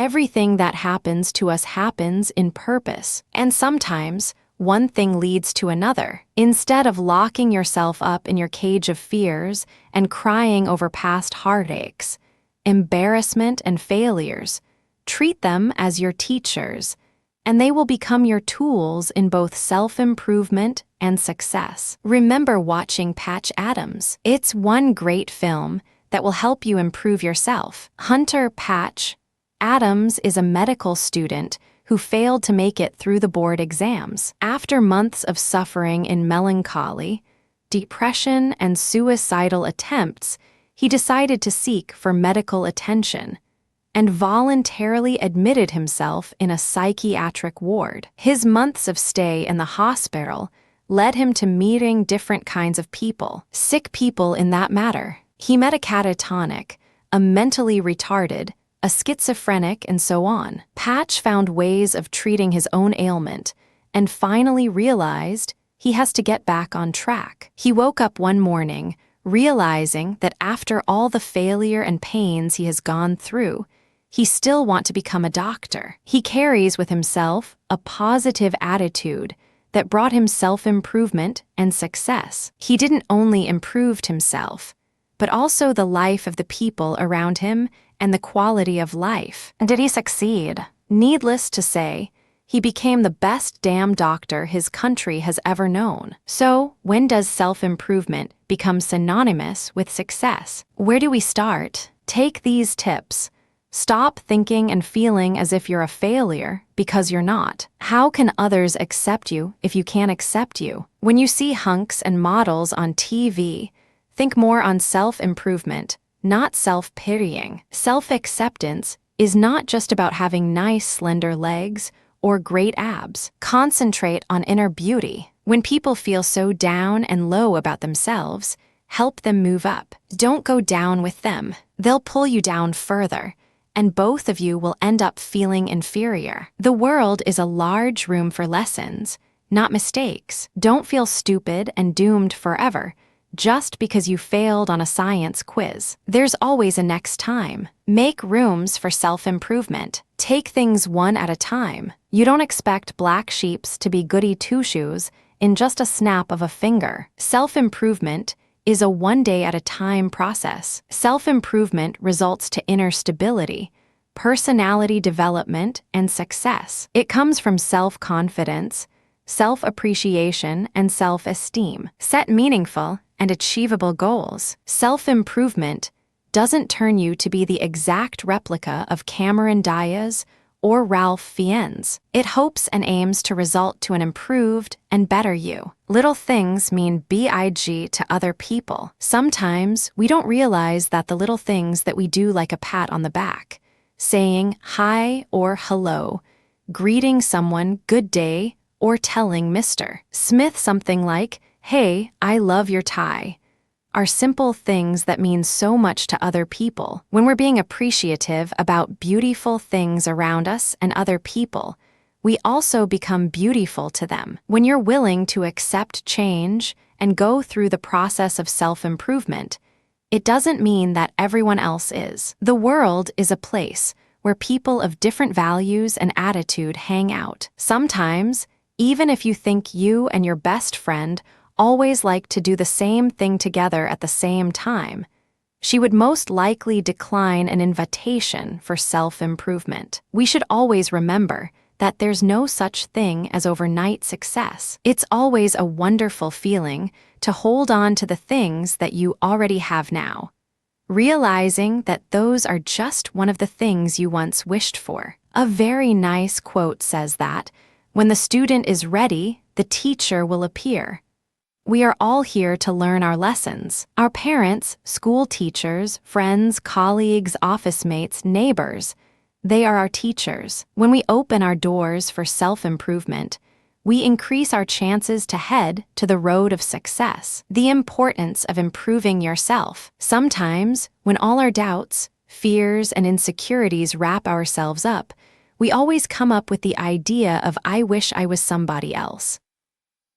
Everything that happens to us happens in purpose, and sometimes one thing leads to another. Instead of locking yourself up in your cage of fears and crying over past heartaches, embarrassment, and failures, treat them as your teachers, and they will become your tools in both self-improvement and success. Remember watching Patch Adams. It's one great film that will help you improve yourself. Hunter Patch Adams is a medical student who failed to make it through the board exams. After months of suffering in melancholy, depression, and suicidal attempts, he decided to seek for medical attention and voluntarily admitted himself in a psychiatric ward. His months of stay in the hospital led him to meeting different kinds of people, sick people in that matter. He met a catatonic, a mentally retarded, a schizophrenic, and so on. Patch found ways of treating his own ailment and finally realized he has to get back on track. He woke up one morning realizing that after all the failure and pains he has gone through, he still wants to become a doctor. He carries with himself a positive attitude that brought him self-improvement and success. He didn't only improve himself, but also the life of the people around him and the quality of life. Did he succeed? Needless to say, he became the best damn doctor his country has ever known. So, when does self-improvement become synonymous with success? Where do we start? Take these tips. Stop thinking and feeling as if you're a failure because you're not. How can others accept you if you can't accept you? When you see hunks and models on TV, think more on self-improvement, not self-pitying. Self-acceptance is not just about having nice, slender legs or great abs. Concentrate on inner beauty. When people feel so down and low about themselves, help them move up. Don't go down with them. They'll pull you down further, and both of you will end up feeling inferior. The world is a large room for lessons, not mistakes. Don't feel stupid and doomed forever just because you failed on a science quiz. There's always a next time. Make rooms for self-improvement. Take things one at a time. You don't expect black sheeps to be goody two-shoes in just a snap of a finger. Self-improvement is a one-day-at-a-time process. Self-improvement results to inner stability, personality development, and success. It comes from self-confidence, self-appreciation, and self-esteem. Set meaningful and achievable goals. Self-improvement doesn't turn you to be the exact replica of Cameron Diaz or Ralph Fiennes. It hopes and aims to result to an improved and better you. Little things mean big to other people. Sometimes we don't realize that the little things that we do, like a pat on the back, saying hi or hello, greeting someone good day, or telling Mr. Smith something like, "Hey, I love your tie," are simple things that mean so much to other people. When we're being appreciative about beautiful things around us and other people, we also become beautiful to them. When you're willing to accept change and go through the process of self-improvement, it doesn't mean that everyone else is. The world is a place where people of different values and attitude hang out. Sometimes, even if you think you and your best friend always like to do the same thing together at the same time, she would most likely decline an invitation for self-improvement. We should always remember that there's no such thing as overnight success. It's always a wonderful feeling to hold on to the things that you already have now, realizing that those are just one of the things you once wished for. A very nice quote says that, "When the student is ready, the teacher will appear." We are all here to learn our lessons. Our parents, school teachers, friends, colleagues, office mates, neighbors, they are our teachers. When we open our doors for self-improvement, we increase our chances to head to the road of success. The importance of improving yourself. Sometimes, when all our doubts, fears, and insecurities wrap ourselves up, we always come up with the idea of, "I wish I was somebody else."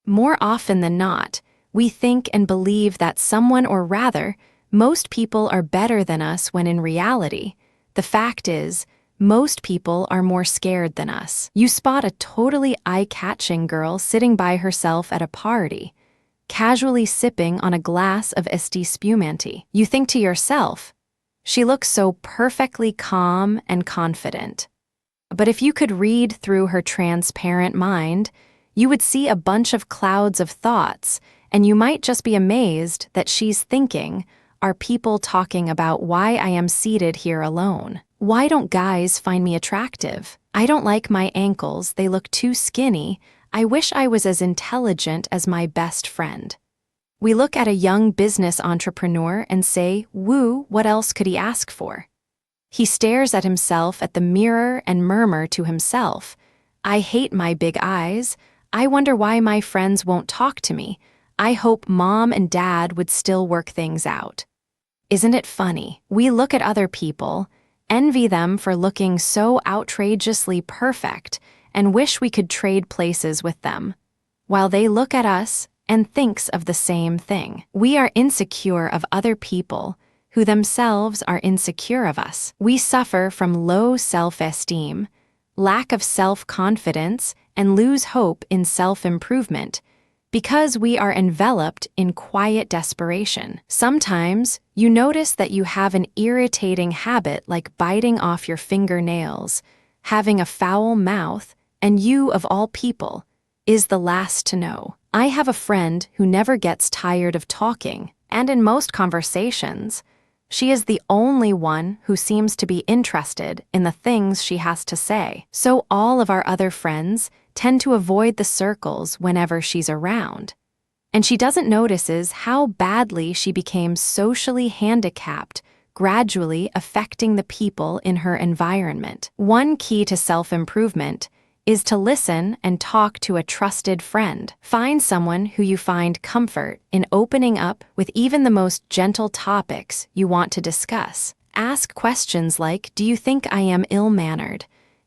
More often than not, we think and believe that someone, or rather, most people, are better than us, when in reality, the fact is, most people are more scared than us. You spot a totally eye-catching girl sitting by herself at a party, casually sipping on a glass of esti spumante. You think to yourself, she looks so perfectly calm and confident. But if you could read through her transparent mind, you would see a bunch of clouds of thoughts, and you might just be amazed that she's thinking, are people talking about why I am seated here alone? Why don't guys find me attractive? I don't like my ankles, they look too skinny. I wish I was as intelligent as my best friend. We look at a young business entrepreneur and say, woo, what else could he ask for? He stares at himself at the mirror and murmur to himself, I hate my big eyes. I wonder why my friends won't talk to me. I hope mom and dad would still work things out. Isn't it funny? We look at other people, envy them for looking so outrageously perfect, and wish we could trade places with them, while they look at us and thinks of the same thing. We are insecure of other people who themselves are insecure of us. We suffer from low self-esteem, lack of self-confidence, and lose hope in self-improvement because we are enveloped in quiet desperation. Sometimes you notice that you have an irritating habit like biting off your fingernails, having a foul mouth, and you, of all people, is the last to know. I have a friend who never gets tired of talking, and in most conversations, she is the only one who seems to be interested in the things she has to say. So all of our other friends tend to avoid the circles whenever she's around. And she doesn't notice how badly she became socially handicapped, gradually affecting the people in her environment. One key to self-improvement is to listen and talk to a trusted friend. Find someone who you find comfort in opening up with even the most gentle topics you want to discuss. Ask questions like, do you think I am ill-mannered?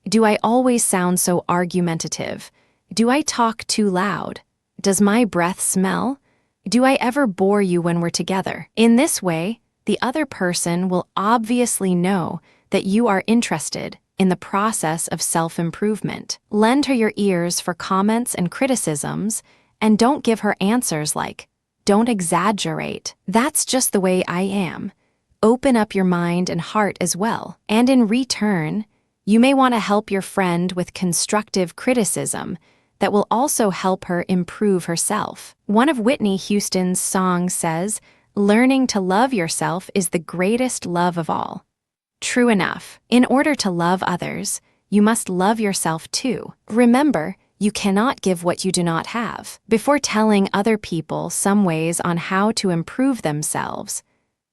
Do I always sound so argumentative? Do I talk too loud? Does my breath smell? Do I ever bore you when we're together? In this way, the other person will obviously know that you are interested in the process of self-improvement. Lend her your ears for comments and criticisms, and don't give her answers like, don't exaggerate. That's just the way I am. Open up your mind and heart as well. And in return, you may want to help your friend with constructive criticism that will also help her improve herself. One of Whitney Houston's songs says, learning to love yourself is the greatest love of all. True enough. In order to love others, you must love yourself too. Remember, you cannot give what you do not have. Before telling other people some ways on how to improve themselves,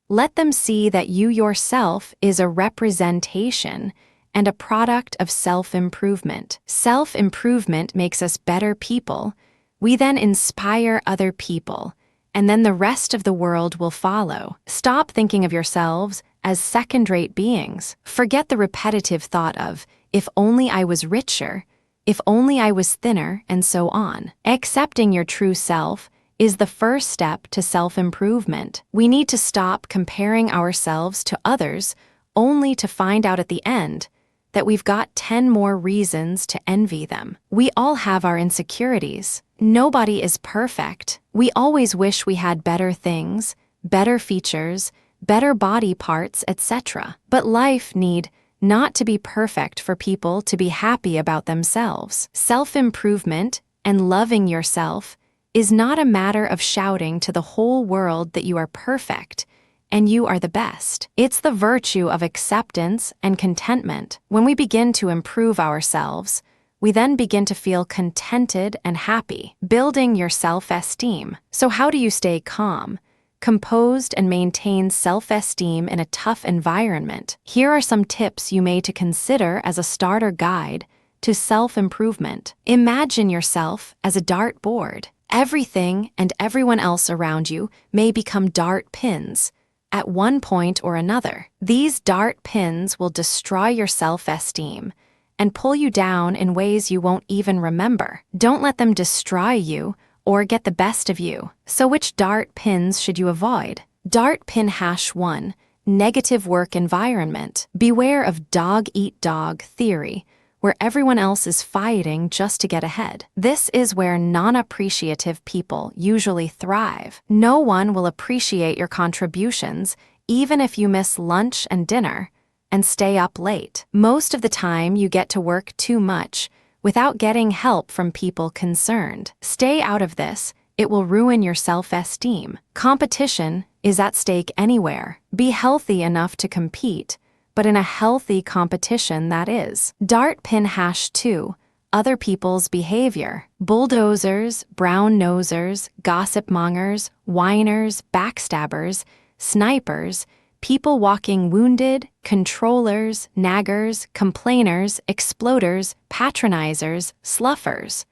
let them see that you yourself is a representation and a product of self-improvement. Self-improvement makes us better people. We then inspire other people, and then the rest of the world will follow. Stop thinking of yourselves as second-rate beings. Forget the repetitive thought of, if only I was richer, if only I was thinner, and so on. Accepting your true self is the first step to self-improvement. We need to stop comparing ourselves to others only to find out at the end that we've got 10 more reasons to envy them. We all have our insecurities. Nobody is perfect. We always wish we had better things, better features, better body parts, etc. But life need not to be perfect for people to be happy about themselves. Self-improvement and loving yourself is not a matter of shouting to the whole world that you are perfect and you are the best. It's the virtue of acceptance and contentment. When we begin to improve ourselves, we then begin to feel contented and happy, building your self-esteem. So how do you stay calm, composed, and maintain self-esteem in a tough environment? Here are some tips you may to consider as a starter guide to self-improvement. Imagine yourself as a dartboard. Everything and everyone else around you may become dart pins at one point or another. These dart pins will destroy your self-esteem and pull you down in ways you won't even remember. Don't let them destroy you or get the best of you. So which dart pins should you avoid? Dart pin #1. negative work environment. Beware of dog-eat-dog theory, where everyone else is fighting just to get ahead. This is where non-appreciative people usually thrive. No one will appreciate your contributions, even if you miss lunch and dinner and stay up late. Most of the time, you get to work too much without getting help from people concerned. Stay out of this. It will ruin your self-esteem. Competition is at stake anywhere. Be healthy enough to compete, but in a healthy competition, that is. Dart pin hash 2. Other people's behavior. Bulldozers, brown-nosers, gossip-mongers, whiners, backstabbers, snipers, people walking wounded, controllers, naggers, complainers, exploders, patronizers, sluffers.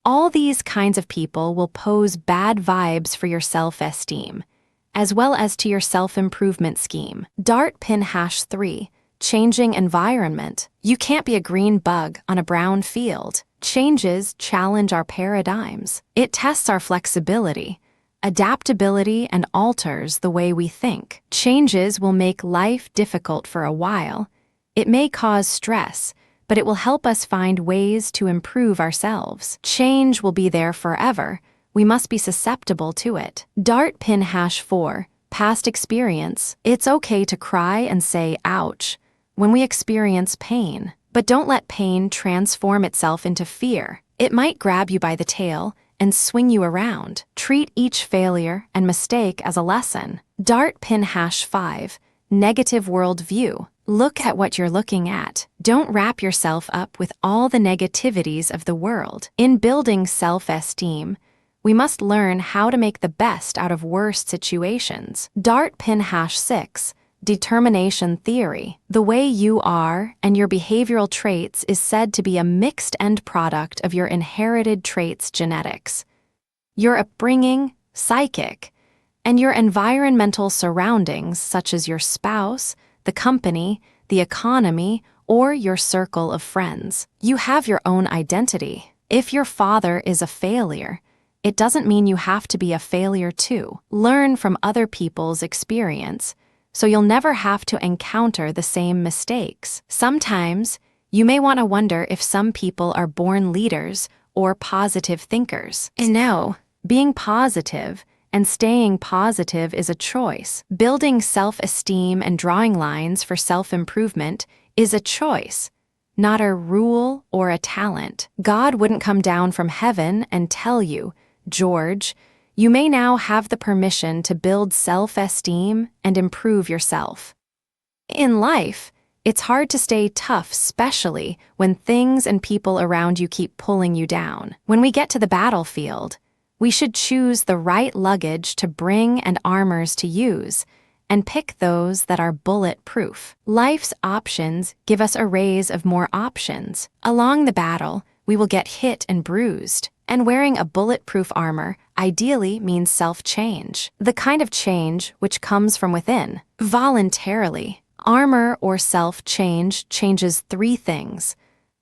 All these kinds of people will pose bad vibes for your self-esteem, as well as to your self-improvement scheme. Dart pin hash 3. Changing environment. You can't be a green bug on a brown field. Changes challenge our paradigms. It tests our flexibility, adaptability, and alters the way we think. Changes will make life difficult for a while. It may cause stress, but it will help us find ways to improve ourselves. Change will be there forever. We must be susceptible to it. Dart pin hash 4. Past experience. It's okay to cry and say, ouch, when we experience pain. But don't let pain transform itself into fear. It might grab you by the tail and swing you around. Treat each failure and mistake as a lesson. Dart pin hash 5. Negative worldview. Look at what you're looking at. Don't wrap yourself up with all the negativities of the world. In building self-esteem, we must learn how to make the best out of worst situations. Dart pin hash 6. Determination theory. The way you are and your behavioral traits is said to be a mixed end product of your inherited traits genetics, your upbringing, psychic, and your environmental surroundings such as your spouse, the company, the economy, or your circle of friends. You have your own identity. If your father is a failure, it doesn't mean you have to be a failure too. Learn from other people's experience, so you'll never have to encounter the same mistakes. Sometimes, you may want to wonder if some people are born leaders or positive thinkers. And no, being positive and staying positive is a choice. Building self-esteem and drawing lines for self-improvement is a choice, not a rule or a talent. God wouldn't come down from heaven and tell you, George, you may now have the permission to build self-esteem and improve yourself. In life, it's hard to stay tough, especially when things and people around you keep pulling you down. When we get to the battlefield, we should choose the right luggage to bring and armors to use, and pick those that are bulletproof. Life's options give us arrays of more options. Along the battle, we will get hit and bruised, and wearing a bulletproof armor ideally means self-change, the kind of change which comes from within, voluntarily. Armor or self-change changes 3 things: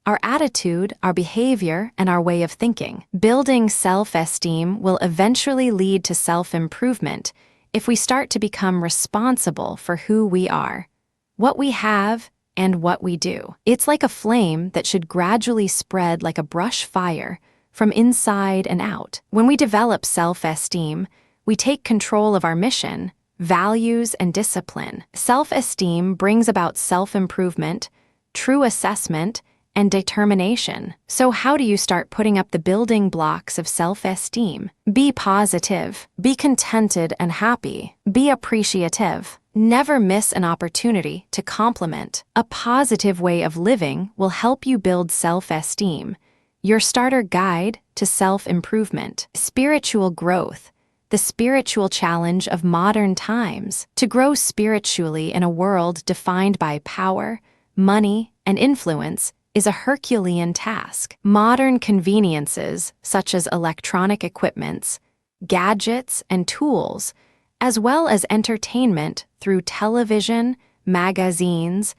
our attitude, our behavior, and our way of thinking. Building self-esteem will eventually lead to self-improvement if we start to become responsible for who we are, what we have, and what we do. It's like a flame that should gradually spread like a brush fire from inside and out. When we develop self-esteem, we take control of our mission, values, and discipline. Self-esteem brings about self-improvement, true assessment, and determination. So how do you start putting up the building blocks of self-esteem? Be positive, be contented and happy, be appreciative. Never miss an opportunity to compliment. A positive way of living will help you build self-esteem, your starter guide to self-improvement. Spiritual growth, the spiritual challenge of modern times. To grow spiritually in a world defined by power, money, and influence is a Herculean task. Modern conveniences, such as electronic equipments, gadgets, and tools, as well as entertainment through television, magazines,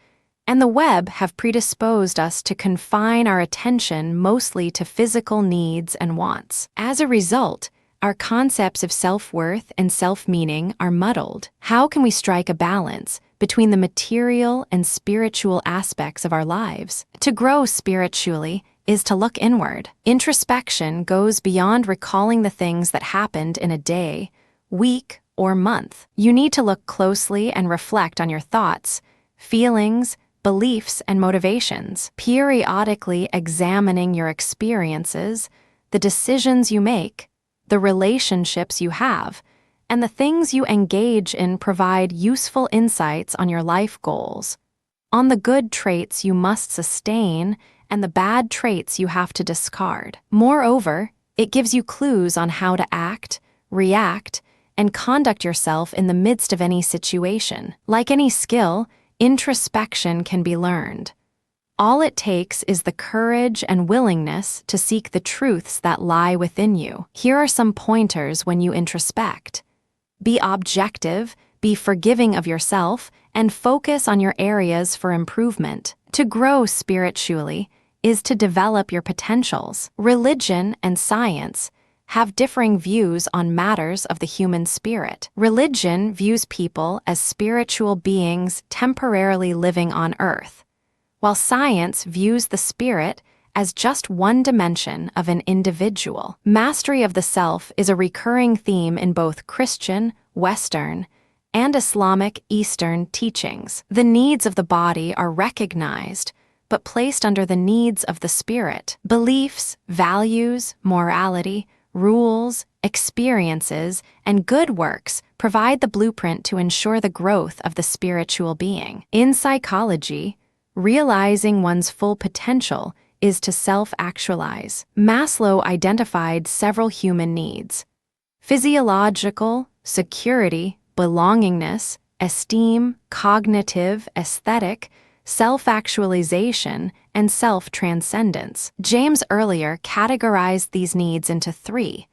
and the web have predisposed us to confine our attention mostly to physical needs and wants. As a result, our concepts of self-worth and self-meaning are muddled. How can we strike a balance between the material and spiritual aspects of our lives. To grow spiritually is to look inward. Introspection goes beyond recalling the things that happened in a day, week, or month. You need to look closely and reflect on your thoughts, feelings, beliefs, and motivations, periodically examining your experiences, the decisions you make, the relationships you have, and the things you engage in provide useful insights on your life goals, on the good traits you must sustain and the bad traits you have to discard. Moreover, it gives you clues on how to act, react, and conduct yourself in the midst of any situation. Like any skill, introspection can be learned. All it takes is the courage and willingness to seek the truths that lie within you. Here are some pointers when you introspect. Be objective, be forgiving of yourself, and focus on your areas for improvement. To grow spiritually is to develop your potentials. Religion and science have differing views on matters of the human spirit. Religion views people as spiritual beings temporarily living on earth, while science views the spirit as just one dimension of an individual. Mastery of the self is a recurring theme in both Christian, Western, and Islamic Eastern teachings. The needs of the body are recognized, but placed under the needs of the spirit. Beliefs, values, morality, rules, experiences, and good works provide the blueprint to ensure the growth of the spiritual being. In psychology, realizing one's full potential is to self-actualize. Maslow identified several human needs: physiological, security, belongingness, esteem, cognitive, aesthetic, self-actualization, and self-transcendence. James earlier categorized these needs into three: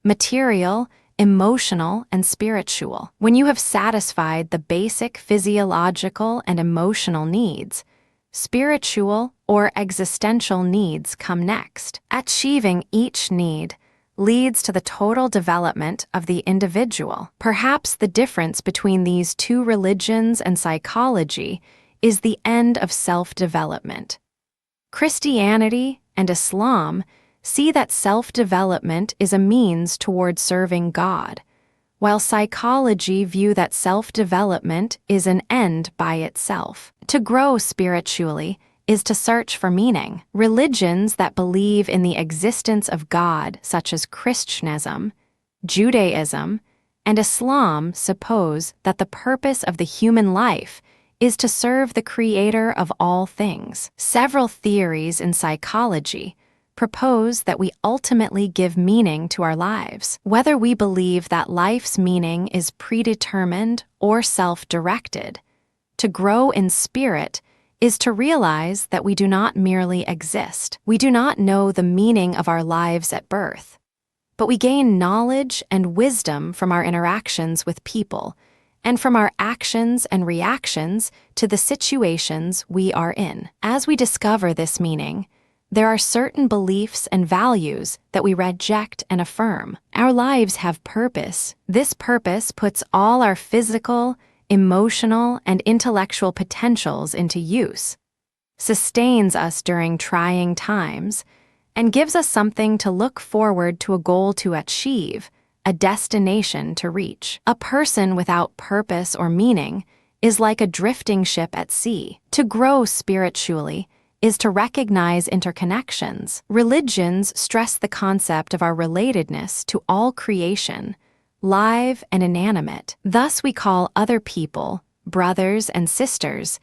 material, emotional, and spiritual. When you have satisfied the basic physiological and emotional needs, spiritual or existential needs come next. Achieving each need leads to the total development of the individual. Perhaps the difference between these two religions and psychology is the end of self-development. Christianity and Islam see that self-development is a means toward serving God, while psychology view that self-development is an end by itself. To grow spiritually is to search for meaning. Religions that believe in the existence of God, such as Christianism, Judaism, and Islam, suppose that the purpose of the human life is to serve the Creator of all things. Several theories in psychology propose that we ultimately give meaning to our lives. Whether we believe that life's meaning is predetermined or self-directed, to grow in spirit is to realize that we do not merely exist. We do not know the meaning of our lives at birth, but we gain knowledge and wisdom from our interactions with people and from our actions and reactions to the situations we are in. As we discover this meaning, there are certain beliefs and values that we reject and affirm. Our lives have purpose. This purpose puts all our physical, emotional, and intellectual potentials into use, sustains us during trying times, and gives us something to look forward to, a goal to achieve, a destination to reach. A person without purpose or meaning is like a drifting ship at sea. To grow spiritually is to recognize interconnections. Religions stress the concept of our relatedness to all creation, live and inanimate. Thus we call other people brothers and sisters,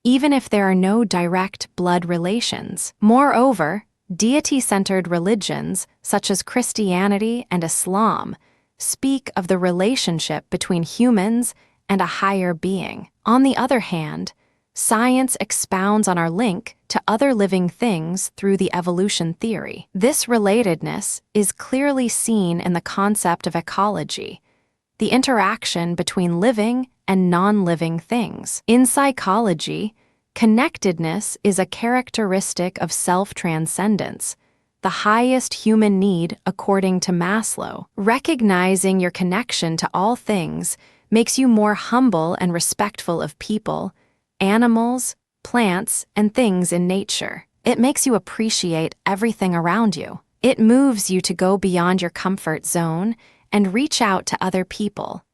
even if there are no direct blood relations. Moreover, deity-centered religions, such as Christianity and Islam, speak of the relationship between humans and a higher being. On the other hand, science expounds on our link to other living things through the evolution theory. This relatedness is clearly seen in the concept of ecology, the interaction between living and non-living things. In psychology, connectedness is a characteristic of self-transcendence, the highest human need according to Maslow. Recognizing your connection to all things makes you more humble and respectful of people, animals, plants, and things in nature. It makes you appreciate everything around you. It moves you to go beyond your comfort zone and reach out to other people,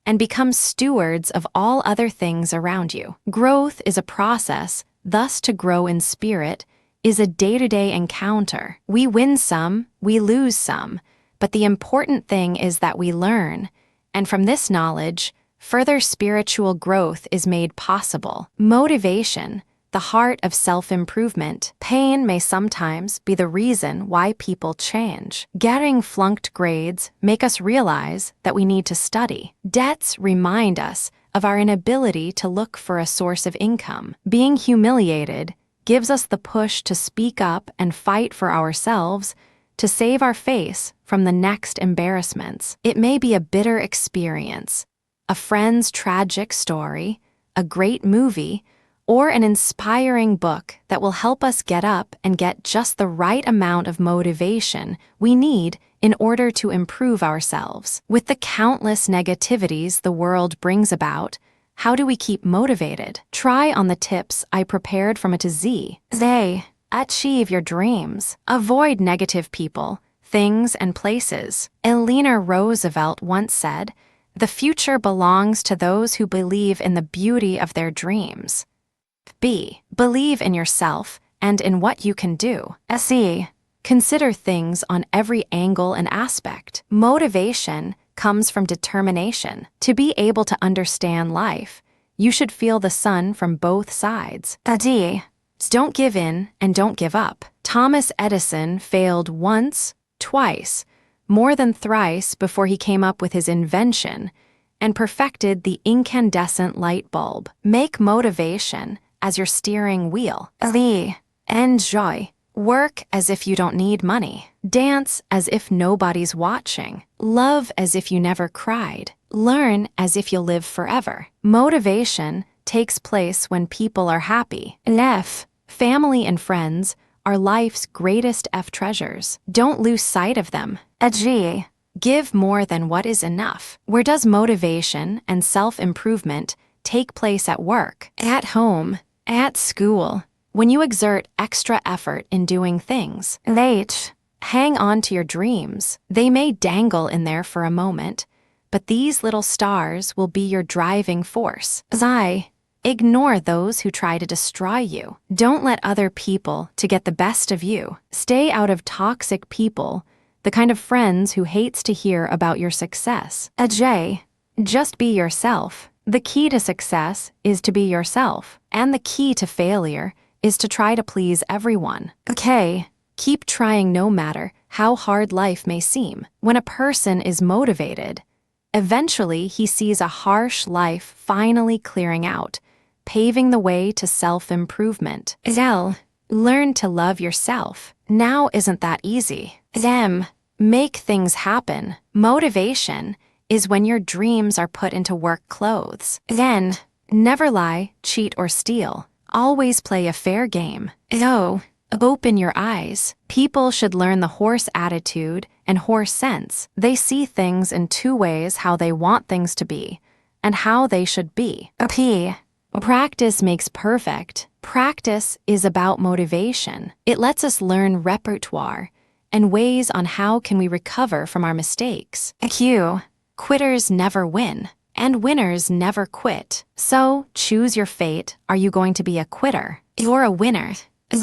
and become stewards of all other things around you. Growth is a process, thus to grow in spirit is a day-to-day encounter. We win some, we lose some, but the important thing is that we learn, and from this knowledge, further spiritual growth is made possible. Motivation, the heart of self-improvement. Pain may sometimes be the reason why people change. Getting flunked grades make us realize that we need to study. Debts remind us of our inability to look for a source of income. Being humiliated gives us the push to speak up and fight for ourselves, to save our face from the next embarrassments. It may be a bitter experience, a friend's tragic story, a great movie, or an inspiring book that will help us get up and get just the right amount of motivation we need in order to improve ourselves. With the countless negativities the world brings about, how do we keep motivated? Try on the tips I prepared from A to Z. They achieve your dreams. Avoid negative people, things, and places. Eleanor Roosevelt once said, "The future belongs to those who believe in the beauty of their dreams." B. Believe in yourself and in what you can do. C. Consider things on every angle and aspect. Motivation comes from determination. To be able to understand life, you should feel the sun from both sides. D. Don't give in and don't give up. Thomas Edison failed once, twice, more than thrice before he came up with his invention and perfected the incandescent light bulb. Make motivation as your steering wheel. Enjoy. Work as if you don't need money. Dance as if nobody's watching. Love as if you never cried. Learn as if you'll live forever. Motivation takes place when people are happy. Family and friends are life's greatest treasures. Don't lose sight of them. G. Give more than what is enough. Where does motivation and self-improvement take place? At work, at home, at school. When you exert extra effort in doing things. Hang on to your dreams. They may dangle in there for a moment, but these little stars will be your driving force. Ignore those who try to destroy you. Don't let other people to get the best of you. Stay out of toxic people, the kind of friends who hates to hear about your success. J. Just be yourself. The key to success is to be yourself, and the key to failure is to try to please everyone. K. Keep trying no matter how hard life may seem. When a person is motivated, eventually he sees a harsh life finally clearing out, paving the way to self-improvement. L. Learn to love yourself. Now isn't that easy? M. Make things happen. Motivation is when your dreams are put into work clothes. N. Never lie, cheat, or steal. Always play a fair game. O. Open your eyes. People should learn the horse attitude and horse sense. They see things in two ways: how they want things to be and how they should be. P. Practice makes perfect. Practice is about motivation. It lets us learn repertoire and ways on how can we recover from our mistakes. Q. Quitters never win, and winners never quit. So, choose your fate. Are you going to be a quitter? You're a winner.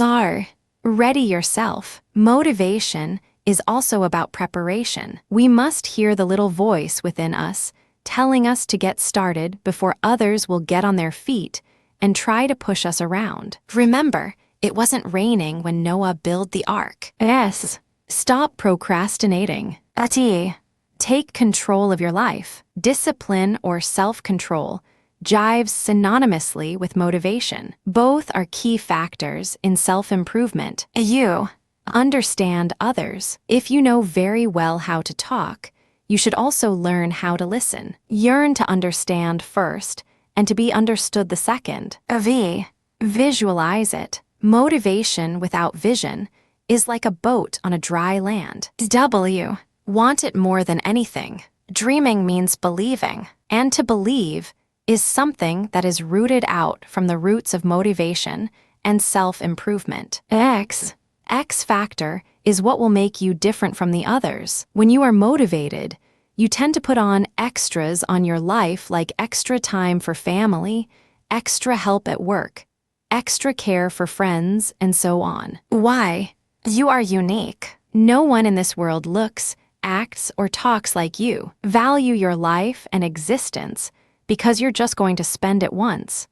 R. Ready yourself. Motivation is also about preparation. We must hear the little voice within us telling us to get started before others will get on their feet and try to push us around. Remember, it wasn't raining when Noah built the ark. S. Stop procrastinating. T. Take control of your life. Discipline or self-control jives synonymously with motivation. Both are key factors in self-improvement. U. Understand others. If you know very well how to talk, you should also learn how to listen. Yearn to understand first and to be understood the second. V. Visualize it. Motivation without vision is like a boat on a dry land. W. Want it more than anything. Dreaming means believing. And to believe is something that is rooted out from the roots of motivation and self-improvement. X factor is what will make you different from the others. When you are motivated, you tend to put on extras on your life, like extra time for family, extra help at work, extra care for friends, and so on. Why? You are unique. No one in this world looks, acts, or talks like you. Value your life and existence because you're just going to spend it once.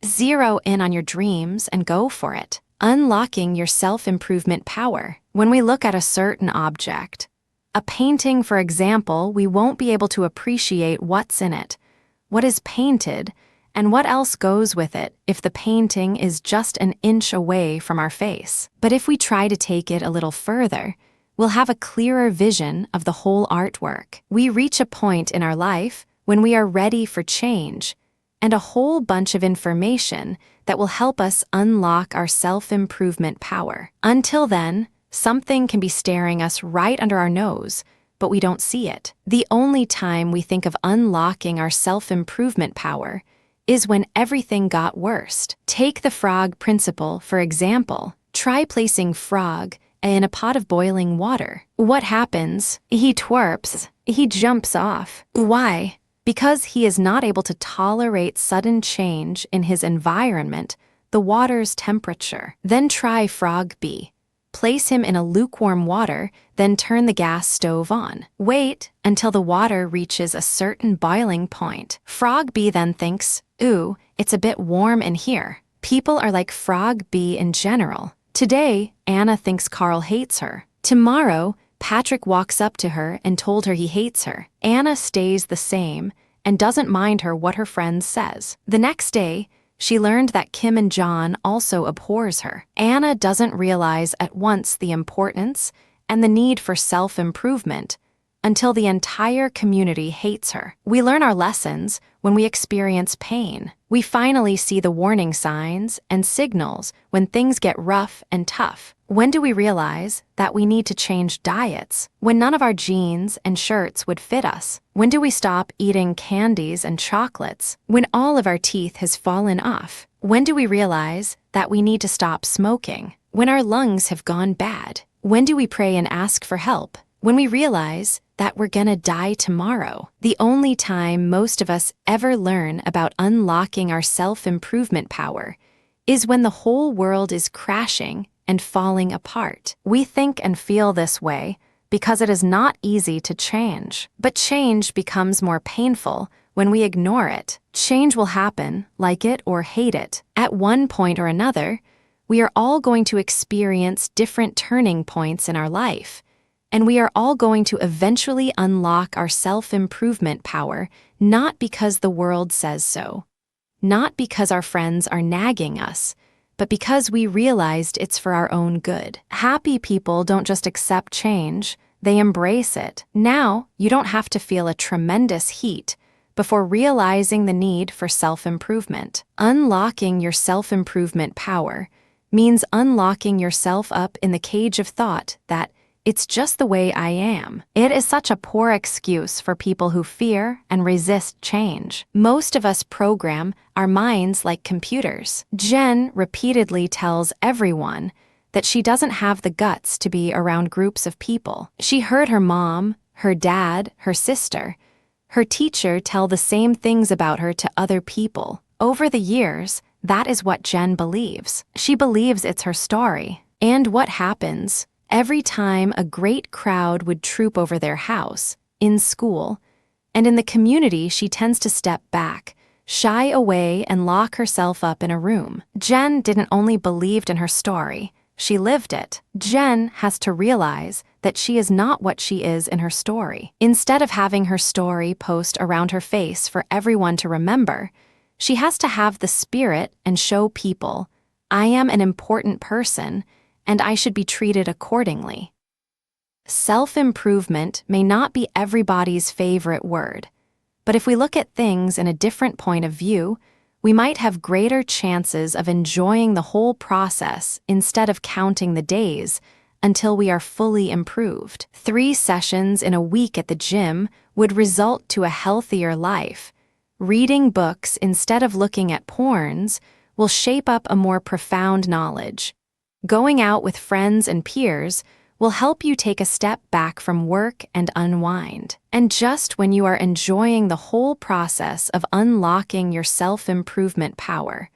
Zero in on your dreams and go for it. Unlocking your self-improvement power. When we look at a certain object, a painting, for example, we won't be able to appreciate what's in it, what is painted, and what else goes with it if the painting is just an inch away from our face. But if we try to take it a little further, we'll have a clearer vision of the whole artwork. We reach a point in our life when we are ready for change and a whole bunch of information that will help us unlock our self-improvement power. Until then, something can be staring us right under our nose, but we don't see it. The only time we think of unlocking our self-improvement power is when everything got worst. Take the frog principle, for example. Try placing frog in a pot of boiling water. What happens? He twerps. He jumps off. Why? Because he is not able to tolerate sudden change in his environment, the water's temperature. Then try frog B. Place him in a lukewarm water, then turn the gas stove on. Wait until the water reaches a certain boiling point. Frog B then thinks, ooh, it's a bit warm in here. People are like frog B in general. Today, Anna thinks Carl hates her. Tomorrow, Patrick walks up to her and told her he hates her. Anna stays the same and doesn't mind her what her friend says. The next day, she learned that Kim and John also abhors her. Anna doesn't realize at once the importance and the need for self-improvement until the entire community hates her. We learn our lessons when we experience pain. We finally see the warning signs and signals when things get rough and tough. When do we realize that we need to change diets? When none of our jeans and shirts would fit us. When do we stop eating candies and chocolates? When all of our teeth has fallen off. When do we realize that we need to stop smoking? When our lungs have gone bad. When do we pray and ask for help? When we realize that we're gonna die tomorrow. The only time most of us ever learn about unlocking our self-improvement power is when the whole world is crashing and falling apart. We think and feel this way because it is not easy to change. But change becomes more painful when we ignore it. Change will happen, like it or hate it. At one point or another, we are all going to experience different turning points in our life. And we are all going to eventually unlock our self-improvement power, not because the world says so, not because our friends are nagging us, but because we realized it's for our own good. Happy people don't just accept change, they embrace it. Now, you don't have to feel a tremendous heat before realizing the need for self-improvement. Unlocking your self-improvement power means unlocking yourself up in the cage of thought that it's just the way I am. It is such a poor excuse for people who fear and resist change. Most of us program our minds like computers. Jen repeatedly tells everyone that she doesn't have the guts to be around groups of people. She heard her mom, her dad, her sister, her teacher tell the same things about her to other people. Over the years, that is what Jen believes. She believes it's her story. And what happens? Every time a great crowd would troop over their house, in school, and in the community, she tends to step back, shy away, and lock herself up in a room. Jen didn't only believe in her story, she lived it. Jen has to realize that she is not what she is in her story. Instead of having her story post around her face for everyone to remember, she has to have the spirit and show people, I am an important person, and I should be treated accordingly. Self-improvement may not be everybody's favorite word, but if we look at things in a different point of view, we might have greater chances of enjoying the whole process instead of counting the days until we are fully improved. 3 sessions in a week at the gym would result to a healthier life. Reading books instead of looking at porns will shape up a more profound knowledge. Going out with friends and peers will help you take a step back from work and unwind. And just when you are enjoying the whole process of unlocking your self-improvement power,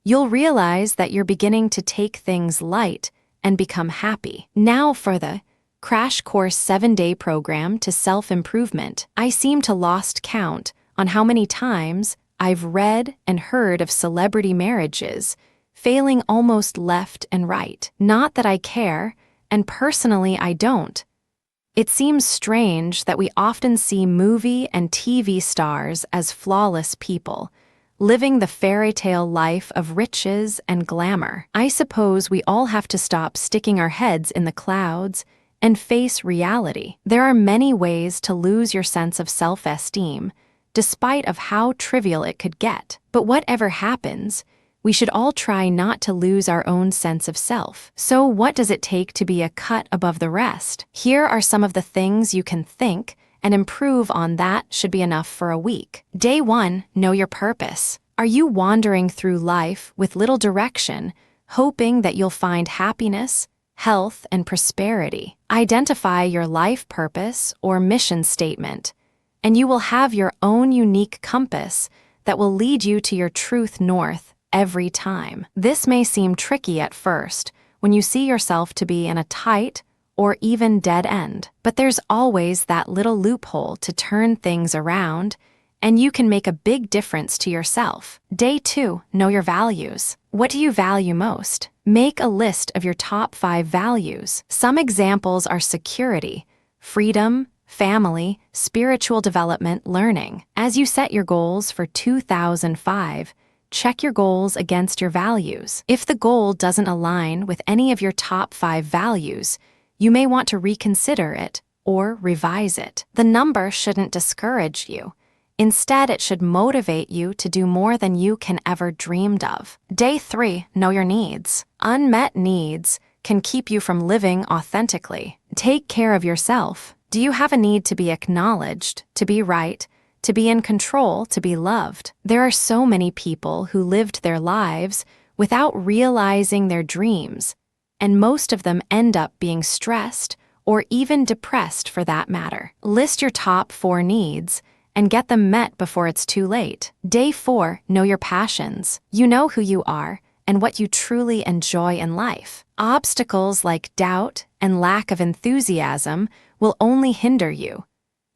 you'll realize that you're beginning to take things light and become happy. Now for the Crash Course 7-Day Program to Self-Improvement. I seem to lost count on how many times I've read and heard of celebrity marriages failing almost left and right. Not that I care, and personally I don't. It seems strange that we often see movie and TV stars as flawless people, living the fairy tale life of riches and glamour. I suppose we all have to stop sticking our heads in the clouds and face reality. There are many ways to lose your sense of self-esteem, despite of how trivial it could get. But whatever happens, we should all try not to lose our own sense of self. So what does it take to be a cut above the rest? Here are some of the things you can think and improve on that should be enough for a week. Day 1, know your purpose. Are you wandering through life with little direction, hoping that you'll find happiness, health, and prosperity? Identify your life purpose or mission statement, and you will have your own unique compass that will lead you to your truth north every time. This may seem tricky at first when you see yourself to be in a tight or even dead end, but there's always that little loophole to turn things around, and you can make a big difference to yourself. Day 2, know your values. What do you value most? Make a list of your top 5 values. Some examples are security, freedom, family, spiritual development, learning. As you set your goals for 2005, check your goals against your values. If the goal doesn't align with any of your top 5 values, you may want to reconsider it or revise it. The number shouldn't discourage you. Instead, it should motivate you to do more than you can ever dreamed of. Day 3, know your needs. Unmet needs can keep you from living authentically. Take care of yourself. Do you have a need to be acknowledged, to be right, to be in control, to be loved? There are so many people who lived their lives without realizing their dreams, and most of them end up being stressed or even depressed for that matter. List your top 4 needs and get them met before it's too late. Day 4, know your passions. You know who you are and what you truly enjoy in life. Obstacles like doubt and lack of enthusiasm will only hinder you,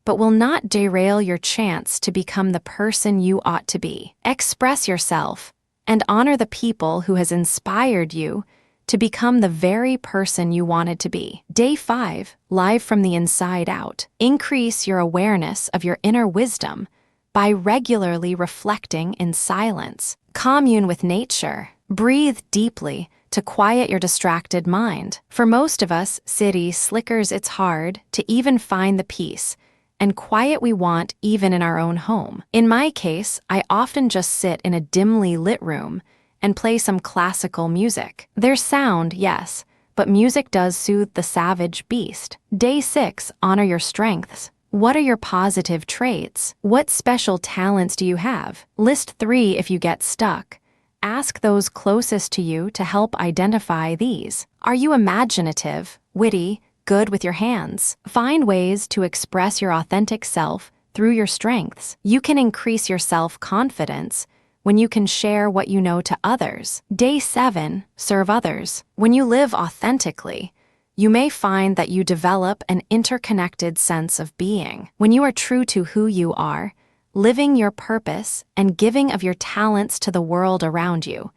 but will not derail your chance to become the person you ought to be. Express yourself and honor the people who has inspired you to become the very person you wanted to be. Day 5, live from the inside out. Increase your awareness of your inner wisdom by regularly reflecting in silence. Commune with nature. Breathe deeply to quiet your distracted mind. For most of us, city slickers it's hard to even find the peace and quiet we want even in our own home. In my case, I often just sit in a dimly lit room and play some classical music. There's sound, yes, but music does soothe the savage beast. Day 6, honor your strengths. What are your positive traits? What special talents do you have? List 3 if you get stuck. Ask those closest to you to help identify these. Are you imaginative, witty, good with your hands? Find ways to express your authentic self through your strengths. You can increase your self-confidence when you can share what you know to others. Day 7, serve others. When you live authentically, you may find that you develop an interconnected sense of being. When you are true to who you are, living your purpose and giving of your talents to the world around you,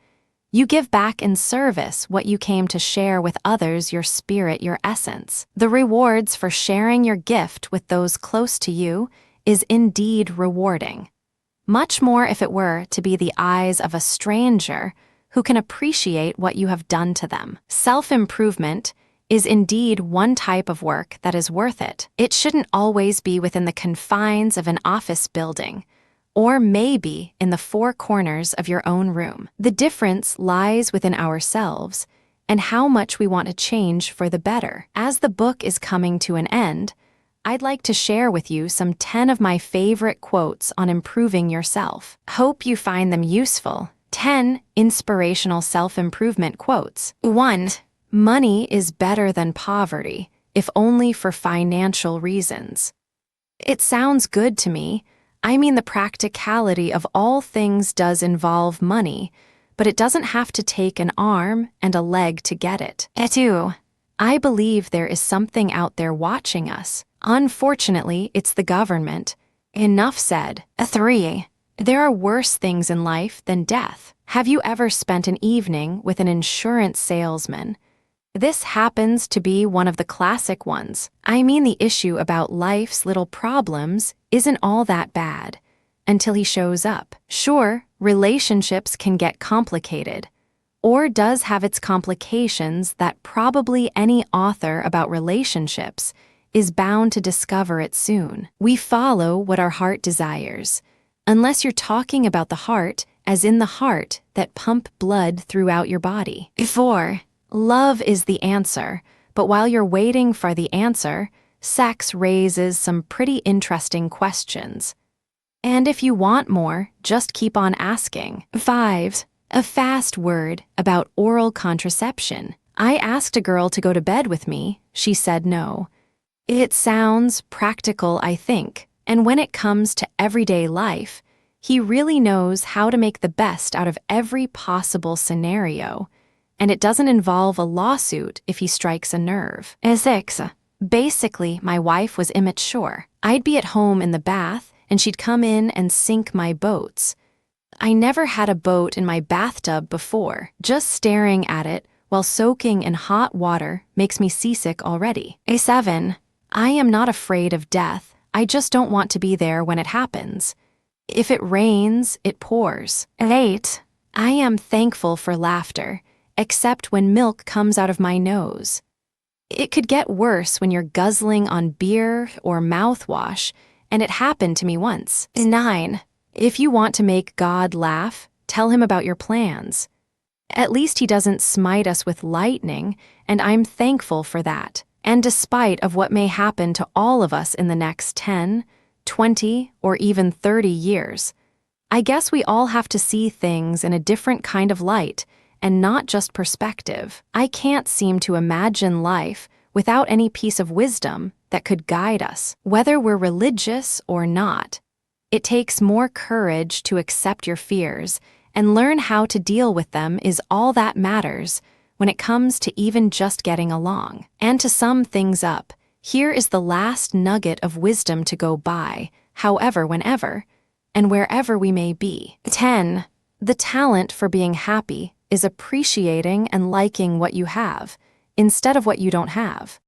you give back in service what you came to share with others, your spirit, your essence. The rewards for sharing your gift with those close to you is indeed rewarding. Much more if it were to be the eyes of a stranger who can appreciate what you have done to them. Self-improvement is indeed one type of work that is worth it. It shouldn't always be within the confines of an office building, or maybe in the 4 corners of your own room. The difference lies within ourselves and how much we want to change for the better. As the book is coming to an end, I'd like to share with you some 10 of my favorite quotes on improving yourself. Hope you find them useful. 10 inspirational self-improvement quotes. 1. Money is better than poverty, if only for financial reasons. It sounds good to me. I mean, the practicality of all things does involve money, but it doesn't have to take an arm and a leg to get it. 2. I believe there is something out there watching us. Unfortunately, it's the government. Enough said. 3. There are worse things in life than death. Have you ever spent an evening with an insurance salesman? This happens to be one of the classic ones. I mean, the issue about life's little problems isn't all that bad until he shows up. Sure, relationships can get complicated, or does have its complications that probably any author about relationships is bound to discover it soon. We follow what our heart desires, unless you're talking about the heart as in the heart that pump blood throughout your body. 4. Love is the answer, but while you're waiting for the answer, sex raises some pretty interesting questions. And if you want more, just keep on asking. 5. A fast word about oral contraception. I asked a girl to go to bed with me. She said no. It sounds practical, I think, and when it comes to everyday life, he really knows how to make the best out of every possible scenario, and it doesn't involve a lawsuit if he strikes a nerve. 6. Basically, my wife was immature. I'd be at home in the bath, and she'd come in and sink my boats. I never had a boat in my bathtub before. Just staring at it while soaking in hot water makes me seasick already. 7. I am not afraid of death. I just don't want to be there when it happens. If it rains, it pours. 8. I am thankful for laughter, except when milk comes out of my nose. It could get worse when you're guzzling on beer or mouthwash, and it happened to me once. 9. If you want to make God laugh, tell him about your plans. At least he doesn't smite us with lightning, and I'm thankful for that. And despite of what may happen to all of us in the next 10, 20, or even 30 years, I guess we all have to see things in a different kind of light and not just perspective. I can't seem to imagine life without any piece of wisdom that could guide us, whether we're religious or not. It takes more courage to accept your fears and learn how to deal with them is all that matters when it comes to even just getting along. And to sum things up, here is the last nugget of wisdom to go by, however, whenever, and wherever we may be. 10. The talent for being happy is appreciating and liking what you have, instead of what you don't have.